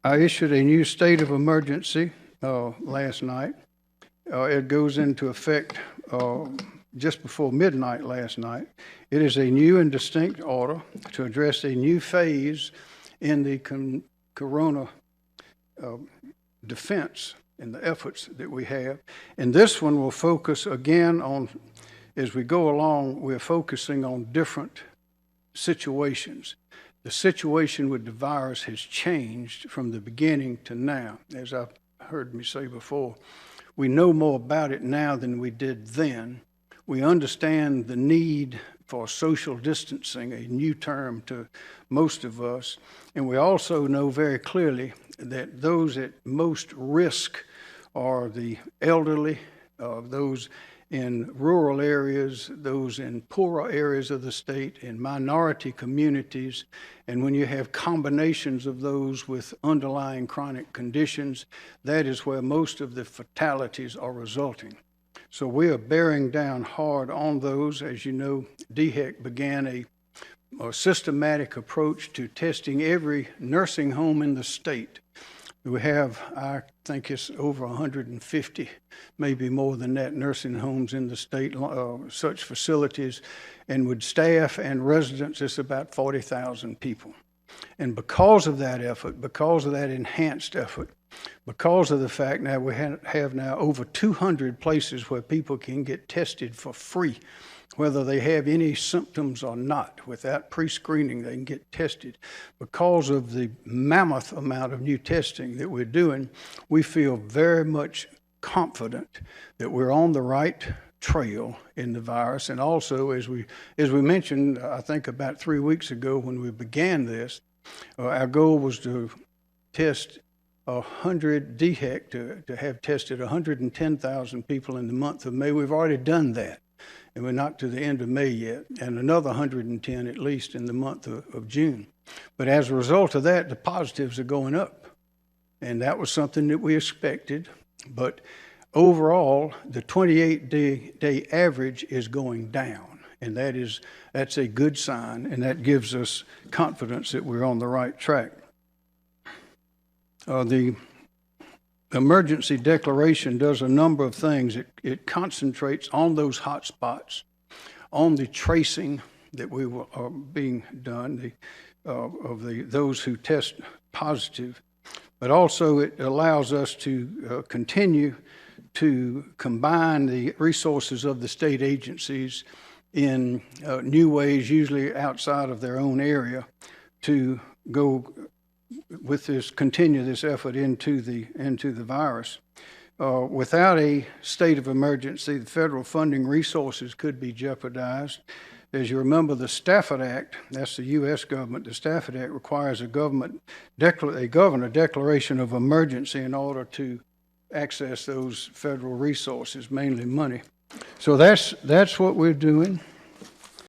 I issued a new state of emergency last night. It goes into effect just before midnight last night. It is a new and distinct order to address a new phase in the corona defense and the efforts that we have. And this one will focus again on, as we go along, we're focusing on different situations. The situation with the virus has changed from the beginning to now. As I've heard me say before, we know more about it now than we did then. We understand the need for social distancing, a new term to most of us, and we also know very clearly that those at most risk are the elderly, those in rural areas, those in poorer areas of the state, in minority communities, and when you have combinations of those with underlying chronic conditions, that is where most of the fatalities are resulting. So we are bearing down hard on those. As you know, DHEC began a systematic approach to testing every nursing home in the state. We have, I think it's over 150, maybe more than that, nursing homes in the state, such facilities, and with staff and residents, it's about 40,000 people. And because of that effort, because of that enhanced effort, because of the fact now we have now over 200 places where people can get tested for free, whether they have any symptoms or not. Without pre-screening, they can get tested. Because of the mammoth amount of new testing that we're doing, we feel very much confident that we're on the right trail in the virus. And also, as we mentioned, I think about 3 weeks ago when we began this, our goal was to test 100 DHEC, to have tested 110,000 people in the month of May. We've already done that, and we're not to the end of May yet, and another 110 at least in the month of June. But as a result of that, the positives are going up, and that was something that we expected. But overall, the 28-day average is going down, and that's a good sign, and that gives us confidence that we're on the right track. The emergency declaration does a number of things. It concentrates on those hot spots, on the tracing that are being done of those who test positive, but also it allows us to continue to combine the resources of the state agencies in new ways, usually outside of their own area, to go with continue this effort into the virus. Without a state of emergency, the federal funding resources could be jeopardized. As you remember, the Stafford Act, that's the U.S. government, the Stafford Act requires a governor declaration of emergency in order to access those federal resources, mainly money. So that's what we're doing.